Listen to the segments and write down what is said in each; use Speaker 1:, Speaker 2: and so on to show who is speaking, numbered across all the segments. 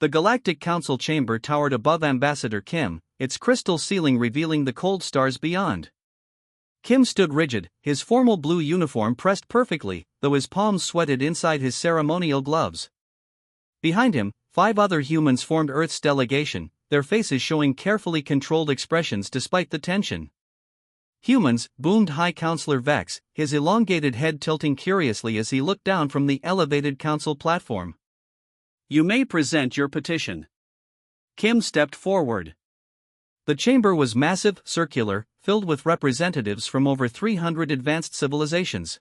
Speaker 1: The Galactic Council chamber towered above Ambassador Kim, its crystal ceiling revealing the cold stars beyond. Kim stood rigid, his formal blue uniform pressed perfectly, though his palms sweated inside his ceremonial gloves. Behind him, 5 other humans formed Earth's delegation, their faces showing carefully controlled expressions despite the tension. Humans, boomed High Counselor Vex, his elongated head tilting curiously as he looked down from the elevated council platform. "You may present your petition." Kim stepped forward. The chamber was massive, circular, filled with representatives from over 300 advanced civilizations.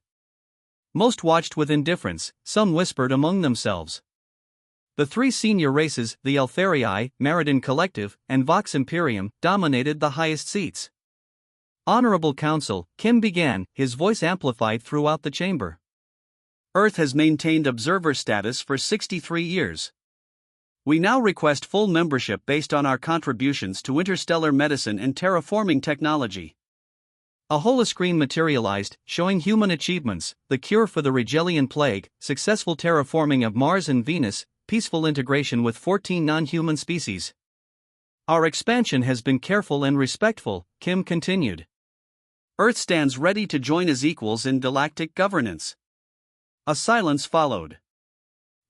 Speaker 1: Most watched with indifference, some whispered among themselves. The 3 senior races, the Eltherii, Meridian Collective, and Vox Imperium, dominated the highest seats. "Honorable Council," Kim began, his voice amplified throughout the chamber. "Earth has maintained observer status for 63 years. We now request full membership based on our contributions to interstellar medicine and terraforming technology." A holoscreen materialized, showing human achievements: the cure for the Rigelian plague, successful terraforming of Mars and Venus, peaceful integration with 14 non-human species. "Our expansion has been careful and respectful," Kim continued. "Earth stands ready to join as equals in galactic governance." A silence followed.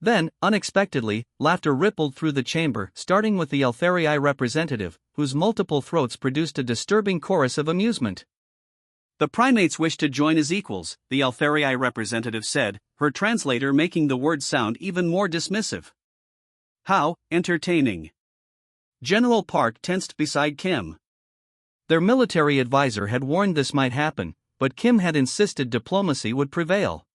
Speaker 1: Then, unexpectedly, laughter rippled through the chamber, starting with the Eltherii representative, whose multiple throats produced a disturbing chorus of amusement. "The primates wish to join as equals," the Eltherii representative said, her translator making the word sound even more dismissive. "How entertaining." General Park tensed beside Kim. Their military advisor had warned this might happen, but Kim had insisted diplomacy would prevail.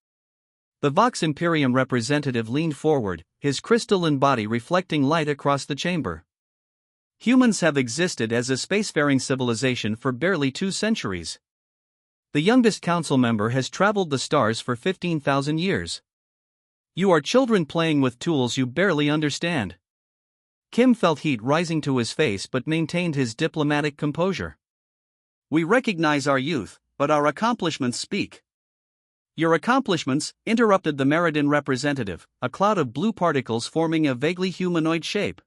Speaker 1: The Vox Imperium representative leaned forward, his crystalline body reflecting light across the chamber. "Humans have existed as a spacefaring civilization for barely 2 centuries. The youngest council member has traveled the stars for 15,000 years. You are children playing with tools you barely understand." Kim felt heat rising to his face but maintained his diplomatic composure. "We recognize our youth, but our accomplishments speak." "Your accomplishments," interrupted the Meridian representative, a cloud of blue particles forming a vaguely humanoid shape.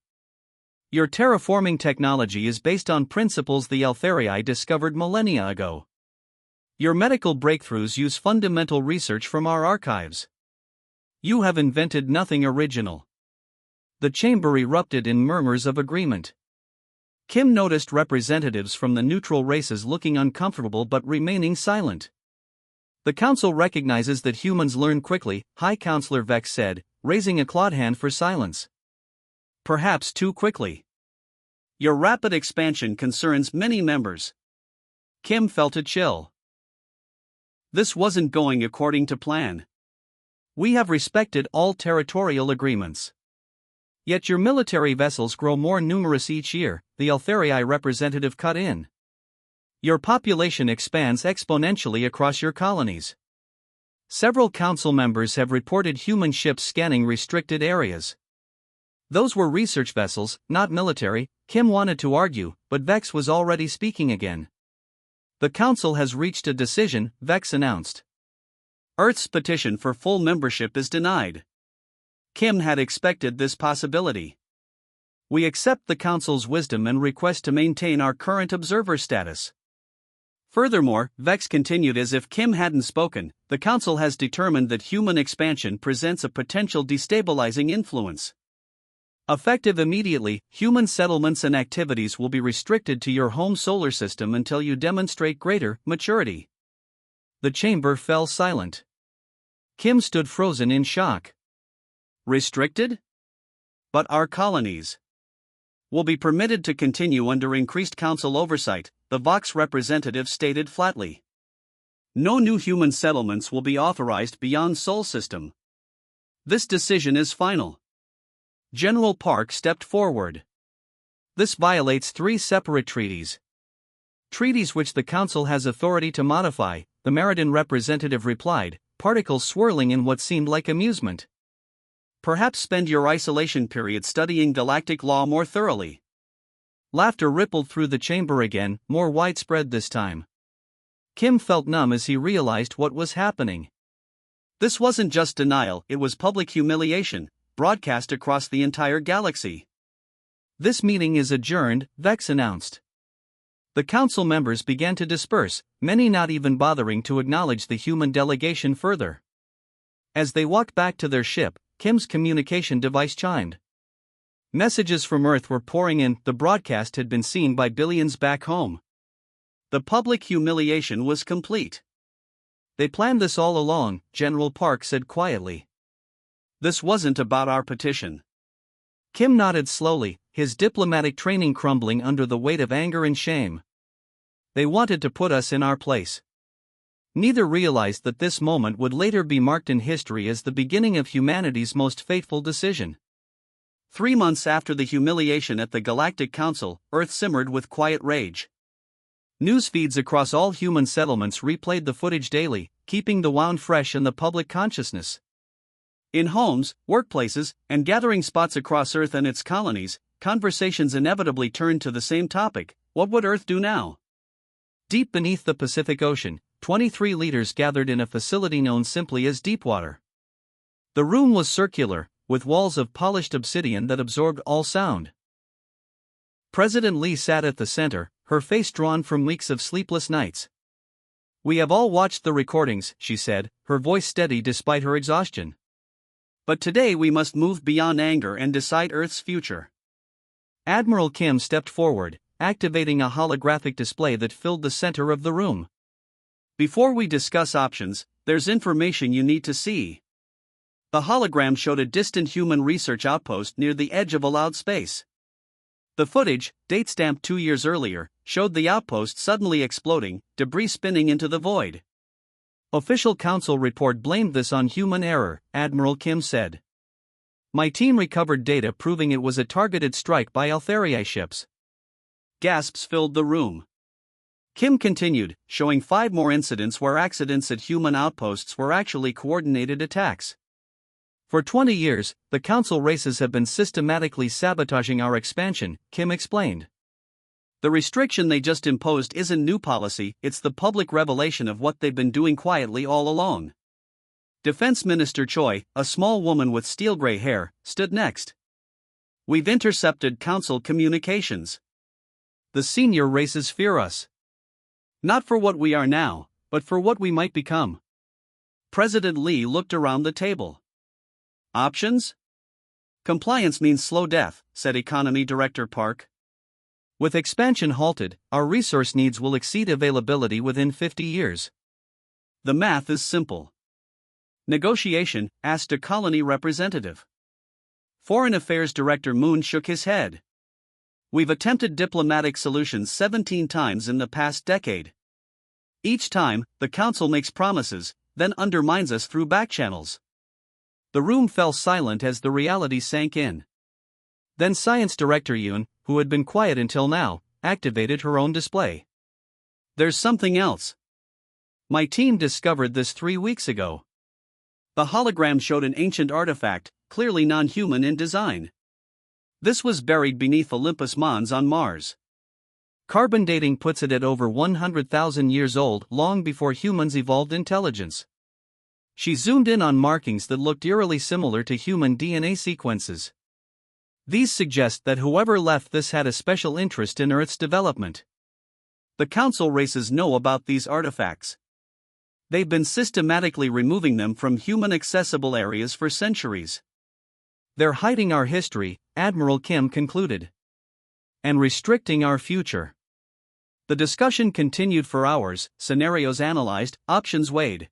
Speaker 1: "Your terraforming technology is based on principles the Eltherii discovered millennia ago. Your medical breakthroughs use fundamental research from our archives. You have invented nothing original." The chamber erupted in murmurs of agreement. Kim noticed representatives from the neutral races looking uncomfortable but remaining silent. "The Council recognizes that humans learn quickly," High Counselor Vex said, raising a clawed hand for silence. "Perhaps too quickly. Your rapid expansion concerns many members." Kim felt a chill. This wasn't going according to plan. "We have respected all territorial agreements. Yet your military vessels grow more numerous each year," the Eltherii representative cut in. "Your population expands exponentially across your colonies. Several council members have reported human ships scanning restricted areas." "Those were research vessels, not military," Kim wanted to argue, but Vex was already speaking again. "The Council has reached a decision," Vex announced. "Earth's petition for full membership is denied." Kim had expected this possibility. "We accept the Council's wisdom and request to maintain our current observer status." Furthermore, Vex continued as if Kim hadn't spoken, "The Council has determined that human expansion presents a potential destabilizing influence. Effective immediately, human settlements and activities will be restricted to your home solar system until you demonstrate greater maturity." The chamber fell silent. Kim stood frozen in shock. "Restricted? But our colonies will be permitted to continue under increased council oversight," the Vox representative stated flatly. "No new human settlements will be authorized beyond Sol system. This decision is final." General Park stepped forward. "This violates 3 separate treaties. Treaties which the Council has authority to modify," the Meridian representative replied, particles swirling in what seemed like amusement. "Perhaps spend your isolation period studying galactic law more thoroughly." Laughter rippled through the chamber again, more widespread this time. Kim felt numb as he realized what was happening. This wasn't just denial, it was public humiliation. broadcast across the entire galaxy. This meeting is adjourned, Vex announced. The council members began to disperse, many not even bothering to acknowledge the human delegation further. As they walked back to their ship, Kim's communication device chimed. Messages from Earth were pouring in, the broadcast had been seen by billions back home. The public humiliation was complete. They planned this all along, General Park said quietly. This wasn't about our petition. Kim nodded slowly, his diplomatic training crumbling under the weight of anger and shame. They wanted to put us in our place. Neither realized that this moment would later be marked in history as the beginning of humanity's most fateful decision. 3 months after the humiliation at the Galactic Council, Earth simmered with quiet rage. News feeds across all human settlements replayed the footage daily, keeping the wound fresh in the public consciousness. In homes, workplaces, and gathering spots across Earth and its colonies, conversations inevitably turned to the same topic: what would Earth do now? Deep beneath the Pacific Ocean, 23 leaders gathered in a facility known simply as Deepwater. The room was circular, with walls of polished obsidian that absorbed all sound. President Lee sat at the center, her face drawn from weeks of sleepless nights. We have all watched the recordings, she said, her voice steady despite her exhaustion. But today we must move beyond anger and decide Earth's future. Admiral Kim stepped forward, activating a holographic display that filled the center of the room. Before we discuss options, there's information you need to see. The hologram showed a distant human research outpost near the edge of allowed space. The footage, date-stamped 2 years earlier, showed the outpost suddenly exploding, debris spinning into the void. Official council report blamed this on human error, Admiral Kim said. My team recovered data proving it was a targeted strike by Altherii ships. Gasps filled the room. Kim continued, showing 5 more incidents where accidents at human outposts were actually coordinated attacks. For 20 years, the council races have been systematically sabotaging our expansion, Kim explained. The restriction they just imposed isn't new policy, it's the public revelation of what they've been doing quietly all along. Defense Minister Choi, a small woman with steel-gray hair, stood next. We've intercepted council communications. The senior races fear us. Not for what we are now, but for what we might become. President Lee looked around the table. Options? Compliance means slow death, said Economy Director Park. With expansion halted, our resource needs will exceed availability within 50 years. The math is simple. Negotiation, asked a colony representative. Foreign Affairs Director Moon shook his head. We've attempted diplomatic solutions 17 times in the past decade. Each time, the council makes promises, then undermines us through backchannels. The room fell silent as the reality sank in. Then Science Director Yoon, who had been quiet until now, activated her own display. There's something else. My team discovered this 3 weeks ago. The hologram showed an ancient artifact, clearly non-human in design. This was buried beneath Olympus Mons on Mars. Carbon dating puts it at over 100,000 years old, long before humans evolved intelligence. She zoomed in on markings that looked eerily similar to human DNA sequences. These suggest that whoever left this had a special interest in Earth's development. The council races know about these artifacts. They've been systematically removing them from human-accessible areas for centuries. They're hiding our history, Admiral Kim concluded. And restricting our future. The discussion continued for hours, scenarios analyzed, options weighed.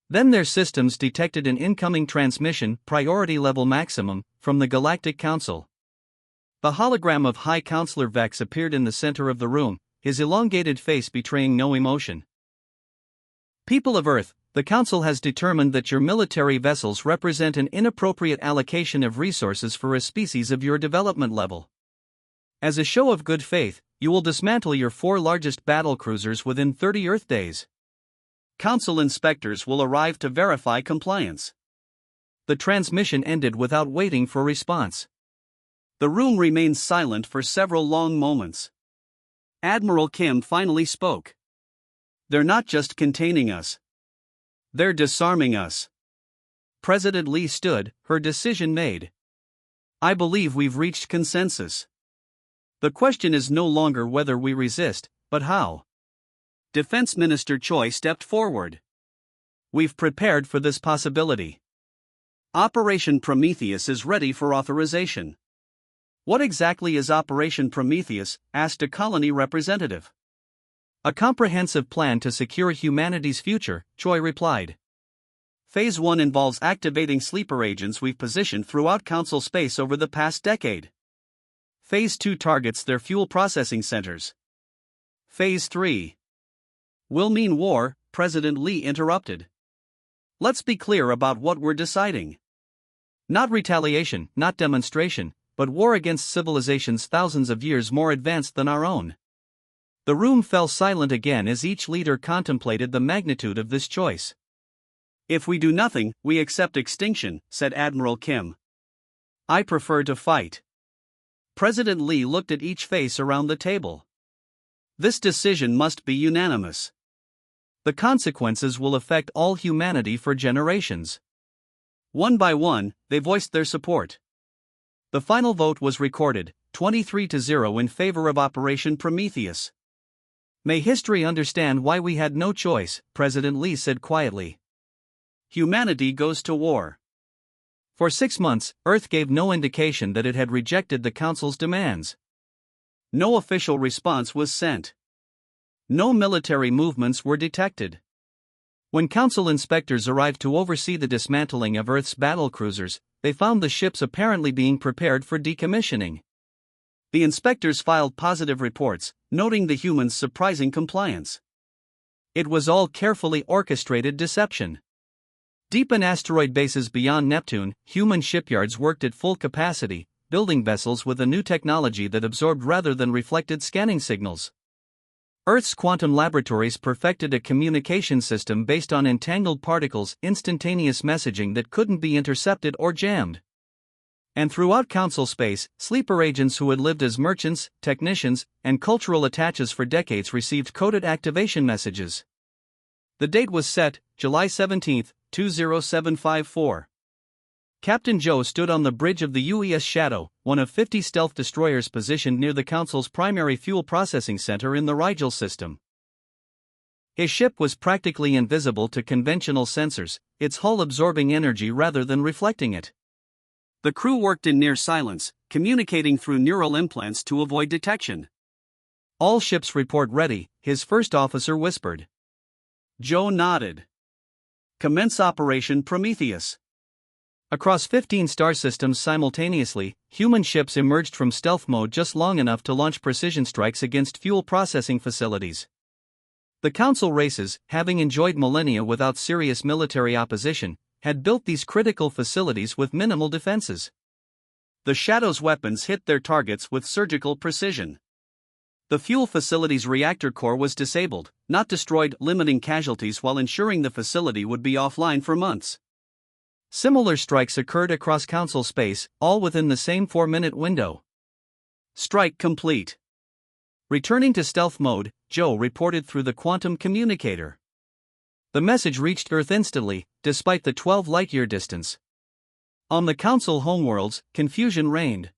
Speaker 1: Then their systems detected an incoming transmission, priority level maximum, from the Galactic Council. The hologram of High Counselor Vex appeared in the center of the room, his elongated face betraying no emotion. People of Earth, the Council has determined that your military vessels represent an inappropriate allocation of resources for a species of your development level. As a show of good faith, you will dismantle your 4 largest battlecruisers within 30 Earth days. Council inspectors will arrive to verify compliance. The transmission ended without waiting for response. The room remained silent for several long moments. Admiral Kim finally spoke. They're not just containing us. They're disarming us. President Lee stood, her decision made. I believe we've reached consensus. The question is no longer whether we resist, but how. Defense Minister Choi stepped forward. We've prepared for this possibility. Operation Prometheus is ready for authorization. What exactly is Operation Prometheus? Asked a colony representative. A comprehensive plan to secure humanity's future, Choi replied. Phase 1 involves activating sleeper agents we've positioned throughout Council space over the past decade. Phase 2 targets their fuel processing centers. Phase 3 will mean war, President Lee interrupted. Let's be clear about what we're deciding. Not retaliation, not demonstration, but war against civilizations thousands of years more advanced than our own. The room fell silent again as each leader contemplated the magnitude of this choice. If we do nothing, we accept extinction, said Admiral Kim. I prefer to fight. President Lee looked at each face around the table. This decision must be unanimous. The consequences will affect all humanity for generations. One by one, they voiced their support. The final vote was recorded, 23-0 in favor of Operation Prometheus. May history understand why we had no choice, President Lee said quietly. Humanity goes to war. For 6 months, Earth gave no indication that it had rejected the Council's demands. No official response was sent. No military movements were detected. When Council inspectors arrived to oversee the dismantling of Earth's battlecruisers, they found the ships apparently being prepared for decommissioning. The inspectors filed positive reports, noting the humans' surprising compliance. It was all carefully orchestrated deception. Deep in asteroid bases beyond Neptune, human shipyards worked at full capacity, building vessels with a new technology that absorbed rather than reflected scanning signals. Earth's quantum laboratories perfected a communication system based on entangled particles, instantaneous messaging that couldn't be intercepted or jammed. And throughout Council space, sleeper agents who had lived as merchants, technicians, and cultural attaches for decades received coded activation messages. The date was set, July 17, 20754. Captain Joe stood on the bridge of the UES Shadow, one of 50 stealth destroyers positioned near the Council's primary fuel processing center in the Rigel system. His ship was practically invisible to conventional sensors, its hull absorbing energy rather than reflecting it. The crew worked in near silence, communicating through neural implants to avoid detection. All ships report ready, his first officer whispered. Joe nodded. Commence Operation Prometheus. Across 15 star systems simultaneously, human ships emerged from stealth mode just long enough to launch precision strikes against fuel processing facilities. The Council races, having enjoyed millennia without serious military opposition, had built these critical facilities with minimal defenses. The Shadow's weapons hit their targets with surgical precision. The fuel facility's reactor core was disabled, not destroyed, limiting casualties while ensuring the facility would be offline for months. Similar strikes occurred across Council space, all within the same 4-minute window. Strike complete. Returning to stealth mode, Joe reported through the quantum communicator. The message reached Earth instantly, despite the 12 light-year distance. On the Council homeworlds, confusion reigned.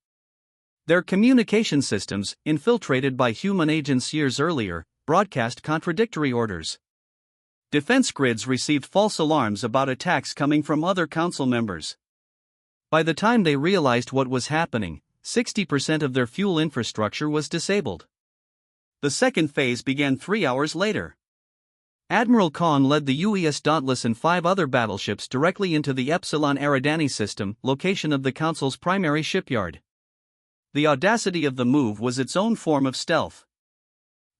Speaker 1: Their communication systems, infiltrated by human agents years earlier, broadcast contradictory orders. Defense grids received false alarms about attacks coming from other Council members. By the time they realized what was happening, 60% of their fuel infrastructure was disabled. The second phase began 3 hours later. Admiral Khan led the UES Dauntless and 5 other battleships directly into the Epsilon Eridani system, location of the Council's primary shipyard. The audacity of the move was its own form of stealth.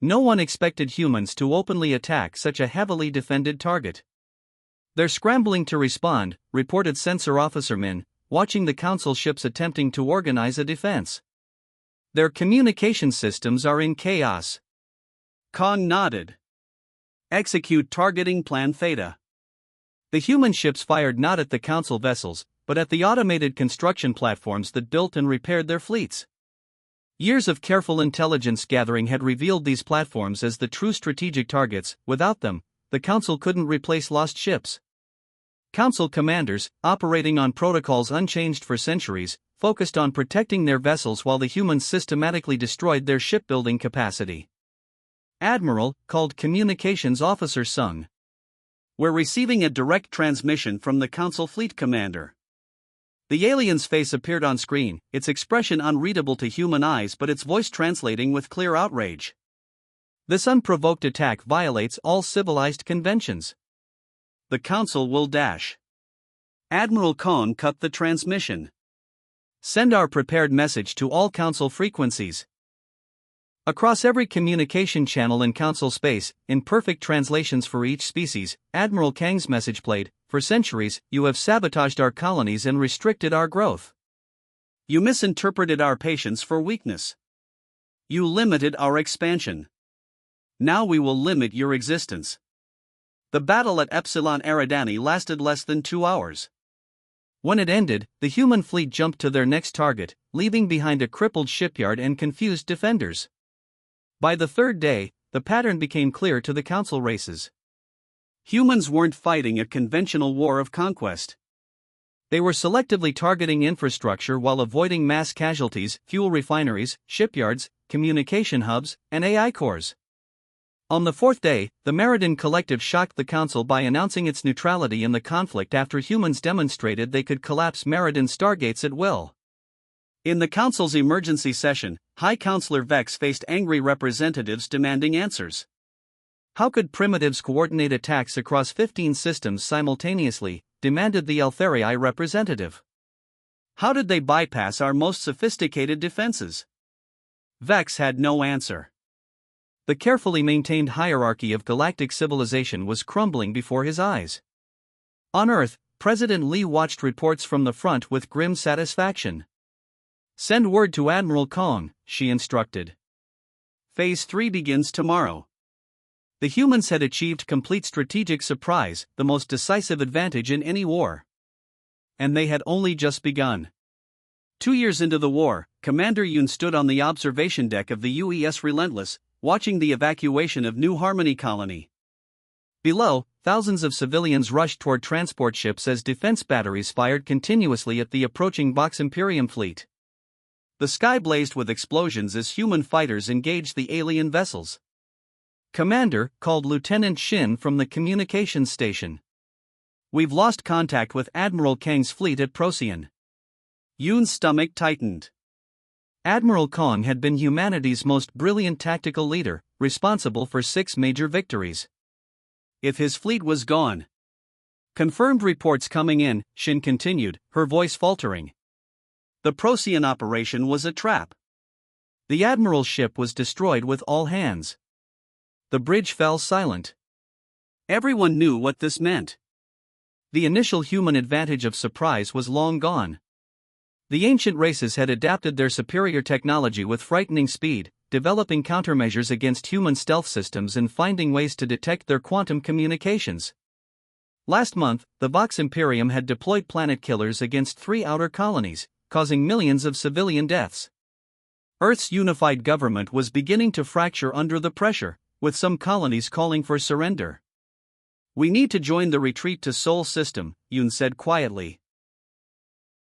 Speaker 1: No one expected humans to openly attack such a heavily defended target. They're scrambling to respond, reported Sensor Officer Min, watching the Council ships attempting to organize a defense. Their communication systems are in chaos. Khan nodded. Execute targeting plan Theta. The human ships fired not at the Council vessels, but at the automated construction platforms that built and repaired their fleets. Years of careful intelligence gathering had revealed these platforms as the true strategic targets. Without them, the Council couldn't replace lost ships. Council commanders, operating on protocols unchanged for centuries, focused on protecting their vessels while the humans systematically destroyed their shipbuilding capacity. Admiral, called Communications Officer Sung. We're receiving a direct transmission from the Council Fleet Commander. The alien's face appeared on screen, its expression unreadable to human eyes but its voice translating with clear outrage. This unprovoked attack violates all civilized conventions. The Council will dash. Admiral Kong cut the transmission. Send our prepared message to all Council frequencies. Across every communication channel in Council space, in perfect translations for each species, Admiral Kang's message played, "For centuries, you have sabotaged our colonies and restricted our growth. You misinterpreted our patience for weakness. You limited our expansion. Now we will limit your existence." The battle at Epsilon Eridani lasted less than 2 hours. When it ended, the human fleet jumped to their next target, leaving behind a crippled shipyard and confused defenders. By the third day, the pattern became clear to the Council races. Humans weren't fighting a conventional war of conquest. They were selectively targeting infrastructure while avoiding mass casualties, fuel refineries, shipyards, communication hubs, and AI cores. On the fourth day, the Meridian Collective shocked the Council by announcing its neutrality in the conflict after humans demonstrated they could collapse Meridian stargates at will. In the Council's emergency session, High Counselor Vex faced angry representatives demanding answers. How could primitives coordinate attacks across 15 systems simultaneously, demanded the Eltherii representative. How did they bypass our most sophisticated defenses? Vex had no answer. The carefully maintained hierarchy of galactic civilization was crumbling before his eyes. On Earth, President Lee watched reports from the front with grim satisfaction. "Send word to Admiral Kong," she instructed. Phase 3 begins tomorrow. The humans had achieved complete strategic surprise, the most decisive advantage in any war. And they had only just begun. 2 years into the war, Commander Yoon stood on the observation deck of the UES Relentless, watching the evacuation of New Harmony Colony. Below, thousands of civilians rushed toward transport ships as defense batteries fired continuously at the approaching Vox Imperium fleet. The sky blazed with explosions as human fighters engaged the alien vessels. Commander, called Lieutenant Shin from the communications station. "We've lost contact with Admiral Kang's fleet at Procyon." Yoon's stomach tightened. Admiral Kong had been humanity's most brilliant tactical leader, responsible for 6 major victories. If his fleet was gone. Confirmed reports coming in, Shin continued, her voice faltering. The Procyon operation was a trap. The Admiral's ship was destroyed with all hands. The bridge fell silent. Everyone knew what this meant. The initial human advantage of surprise was long gone. The ancient races had adapted their superior technology with frightening speed, developing countermeasures against human stealth systems and finding ways to detect their quantum communications. Last month, the Vox Imperium had deployed planet killers against 3 outer colonies, causing millions of civilian deaths. Earth's unified government was beginning to fracture under the pressure, with some colonies calling for surrender. "We need to join the retreat to Sol system," Yoon said quietly.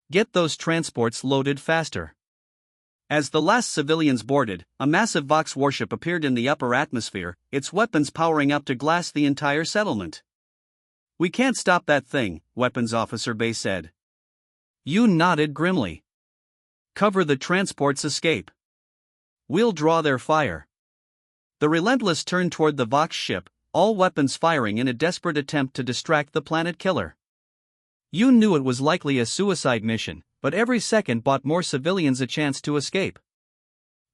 Speaker 1: "Get those transports loaded faster." As the last civilians boarded, a massive Vox warship appeared in the upper atmosphere, its weapons powering up to glass the entire settlement. "We can't stop that thing," Weapons Officer Bay said. Yoon nodded grimly. "Cover the transport's escape. We'll draw their fire." The Relentless turned toward the Vox ship, all weapons firing in a desperate attempt to distract the planet killer. Yoon knew it was likely a suicide mission, but every second bought more civilians a chance to escape.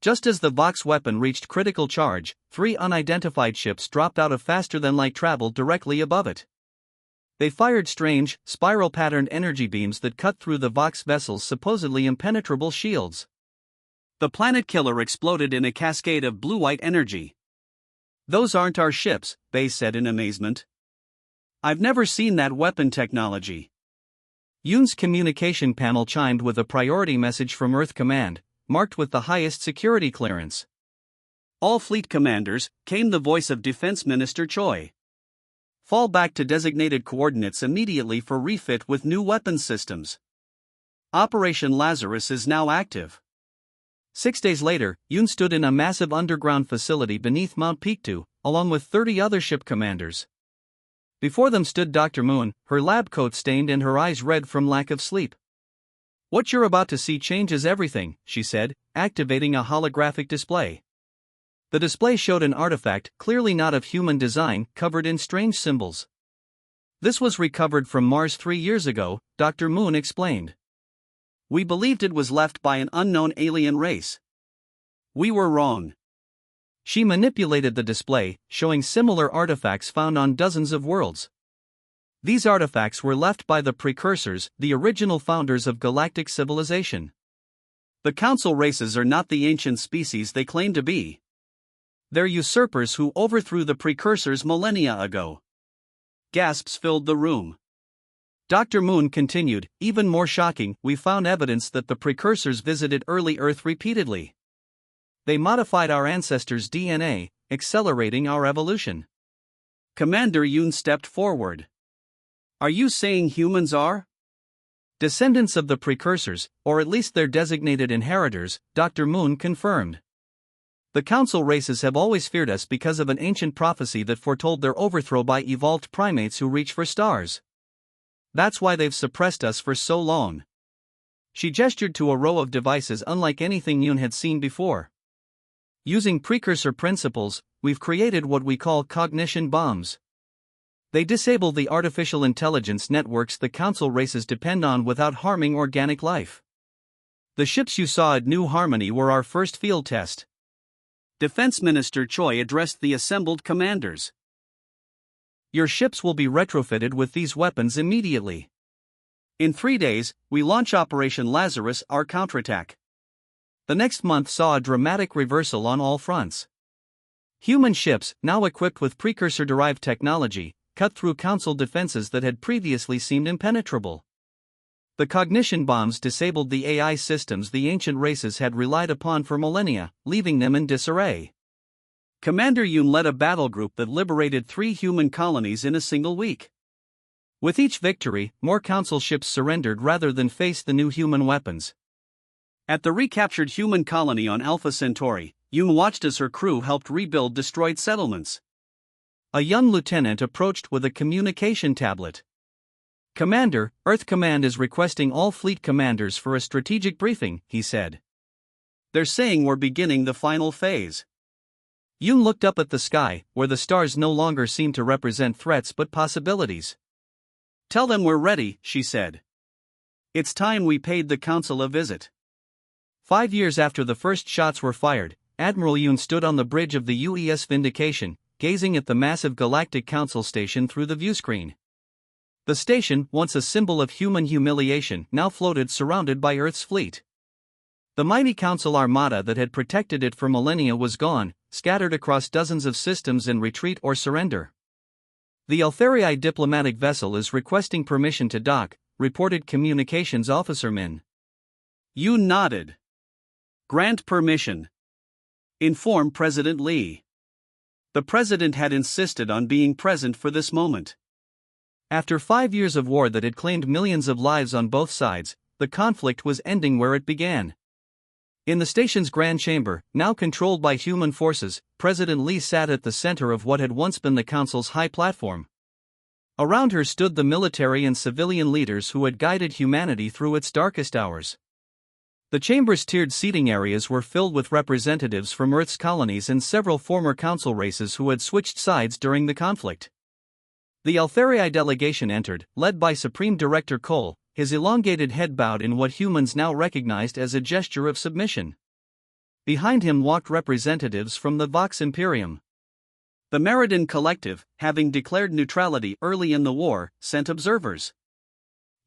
Speaker 1: Just as the Vox weapon reached critical charge, 3 unidentified ships dropped out of faster-than-light travel directly above it. They fired strange, spiral-patterned energy beams that cut through the Vox vessel's supposedly impenetrable shields. The planet killer exploded in a cascade of blue-white energy. "Those aren't our ships," Bay said in amazement. "I've never seen that weapon technology." Yoon's communication panel chimed with a priority message from Earth Command, marked with the highest security clearance. "All fleet commanders," came the voice of Defense Minister Choi. Fall back to designated coordinates immediately for refit with new weapon systems. Operation Lazarus is now active. 6 days later, Yoon stood in a massive underground facility beneath Mount Pictou, along with 30 other ship commanders. Before them stood Dr. Moon, her lab coat stained and her eyes red from lack of sleep. "What you're about to see changes everything," she said, activating a holographic display. The display showed an artifact, clearly not of human design, covered in strange symbols. "This was recovered from Mars 3 years ago," Dr. Moon explained. "We believed it was left by an unknown alien race. We were wrong." She manipulated the display, showing similar artifacts found on dozens of worlds. These artifacts were left by the precursors, the original founders of galactic civilization. The Council races are not the ancient species they claim to be. They're usurpers who overthrew the precursors millennia ago. Gasps filled the room. Dr. Moon continued, "Even more shocking, we found evidence that the precursors visited early Earth repeatedly. They modified our ancestors' DNA, accelerating our evolution." Commander Yoon stepped forward. "Are you saying humans are descendants of the precursors, or at least their designated inheritors?" Dr. Moon confirmed. "The Council races have always feared us because of an ancient prophecy that foretold their overthrow by evolved primates who reach for stars. That's why they've suppressed us for so long." She gestured to a row of devices unlike anything Yoon had seen before. "Using precursor principles, we've created what we call cognition bombs. They disable the artificial intelligence networks the Council races depend on without harming organic life. The ships you saw at New Harmony were our first field test." Defense Minister Choi addressed the assembled commanders. "Your ships will be retrofitted with these weapons immediately. In 3 days, we launch Operation Lazarus, our counterattack." The next month saw a dramatic reversal on all fronts. Human ships, now equipped with precursor-derived technology, cut through Council defenses that had previously seemed impenetrable. The cognition bombs disabled the AI systems the ancient races had relied upon for millennia, leaving them in disarray. Commander Yoon led a battle group that liberated 3 human colonies in a single week. With each victory, more Council ships surrendered rather than face the new human weapons. At the recaptured human colony on Alpha Centauri, Yoon watched as her crew helped rebuild destroyed settlements. A young lieutenant approached with a communication tablet. "Commander, Earth Command is requesting all fleet commanders for a strategic briefing," he said. "They're saying we're beginning the final phase." Yoon looked up at the sky, where the stars no longer seemed to represent threats but possibilities. "Tell them we're ready," she said. "It's time we paid the Council a visit." 5 years after the first shots were fired, Admiral Yoon stood on the bridge of the UES Vindication, gazing at the massive Galactic Council station through the viewscreen. The station, once a symbol of human humiliation, now floated surrounded by Earth's fleet. The mighty Council armada that had protected it for millennia was gone, scattered across dozens of systems in retreat or surrender. "The Eltherii diplomatic vessel is requesting permission to dock," reported Communications Officer Min. Yoon nodded. "Grant permission. Inform President Lee." The president had insisted on being present for this moment. After 5 years of war that had claimed millions of lives on both sides, the conflict was ending where it began. In the station's grand chamber, now controlled by human forces, President Lee sat at the center of what had once been the Council's high platform. Around her stood the military and civilian leaders who had guided humanity through its darkest hours. The chamber's tiered seating areas were filled with representatives from Earth's colonies and several former Council races who had switched sides during the conflict. The Eltherii delegation entered, led by Supreme Director Cole, his elongated head bowed in what humans now recognized as a gesture of submission. Behind him walked representatives from the Vox Imperium. The Meridian Collective, having declared neutrality early in the war, sent observers.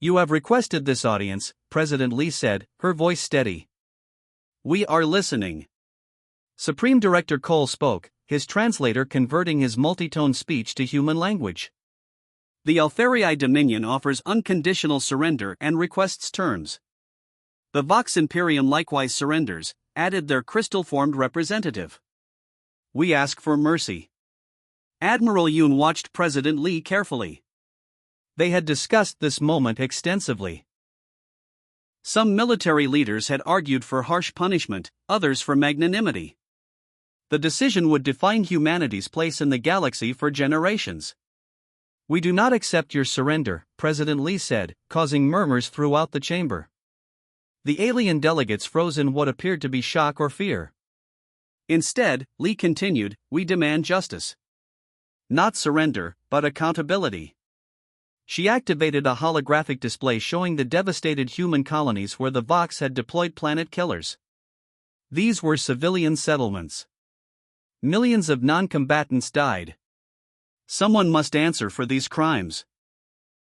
Speaker 1: "You have requested this audience," President Lee said, her voice steady. "We are listening." Supreme Director Cole spoke, his translator converting his multi-tone speech to human language. "The Eltherii Dominion offers unconditional surrender and requests terms. The Vox Imperium likewise surrenders," added their crystal-formed representative. "We ask for mercy." Admiral Yoon watched President Lee carefully. They had discussed this moment extensively. Some military leaders had argued for harsh punishment, others for magnanimity. The decision would define humanity's place in the galaxy for generations. "We do not accept your surrender," President Lee said, causing murmurs throughout the chamber. The alien delegates froze in what appeared to be shock or fear. Instead, Lee continued, "We demand justice. Not surrender, but accountability." She activated a holographic display showing the devastated human colonies where the Vox had deployed planet killers. These were civilian settlements. Millions of non-combatants died. Someone must answer for these crimes.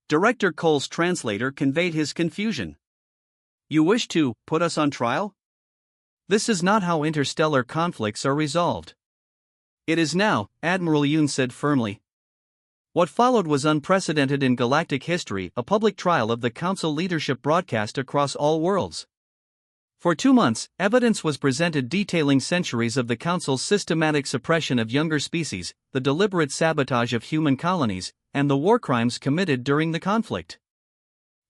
Speaker 1: Director Cole's translator conveyed his confusion. "You wish to put us on trial? This is not how interstellar conflicts are resolved." "It is now," Admiral Yoon said firmly. What followed was unprecedented in galactic history, a public trial of the Council leadership broadcast across all worlds. For 2 months, evidence was presented detailing centuries of the Council's systematic suppression of younger species, the deliberate sabotage of human colonies, and the war crimes committed during the conflict.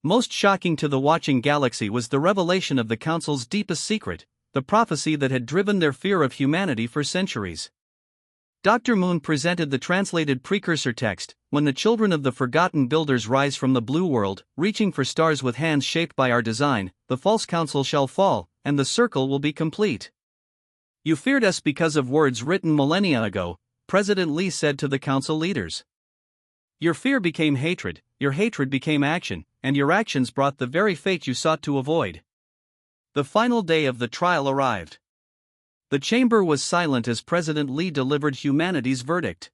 Speaker 1: Most shocking to the watching galaxy was the revelation of the Council's deepest secret, the prophecy that had driven their fear of humanity for centuries. Dr. Moon presented the translated precursor text: "When the children of the forgotten builders rise from the blue world, reaching for stars with hands shaped by our design, the false council shall fall, and the circle will be complete." "You feared us because of words written millennia ago," President Lee said to the council leaders. "Your fear became hatred, your hatred became action, and your actions brought the very fate you sought to avoid." The final day of the trial arrived. The chamber was silent as President Lee delivered humanity's verdict.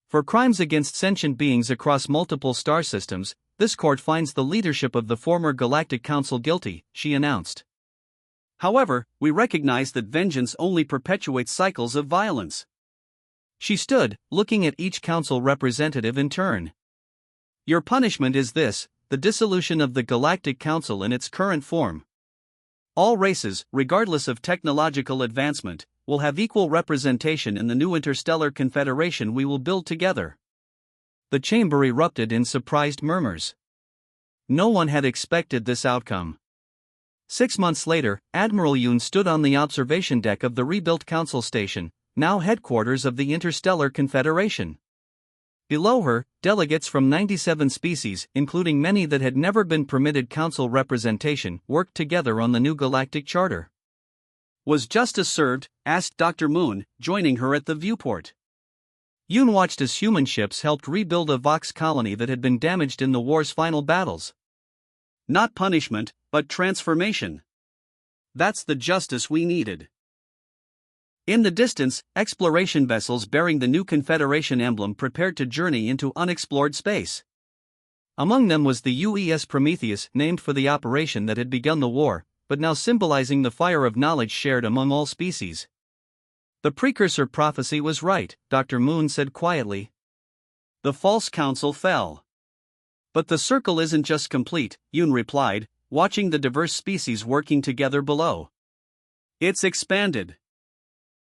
Speaker 1: "For crimes against sentient beings across multiple star systems, this court finds the leadership of the former Galactic Council guilty," she announced. "However, we recognize that vengeance only perpetuates cycles of violence." She stood, looking at each council representative in turn. "Your punishment is this: the dissolution of the Galactic Council in its current form. All races, regardless of technological advancement, will have equal representation in the new interstellar confederation we will build together." The chamber erupted in surprised murmurs. No one had expected this outcome. 6 months later, Admiral Yoon stood on the observation deck of the rebuilt Council Station, now headquarters of the Interstellar Confederation. Below her, delegates from 97 species, including many that had never been permitted council representation, worked together on the new galactic charter. "Was justice served?" asked Dr. Moon, joining her at the viewport. Yoon watched as human ships helped rebuild a Vox colony that had been damaged in the war's final battles. "Not punishment, but transformation. That's the justice we needed." In the distance, exploration vessels bearing the new Confederation emblem prepared to journey into unexplored space. Among them was the UES Prometheus, named for the operation that had begun the war, but now symbolizing the fire of knowledge shared among all species. "The precursor prophecy was right," Dr. Moon said quietly. "The false council fell. But the circle isn't just complete," Yoon replied, watching the diverse species working together below. "It's expanded.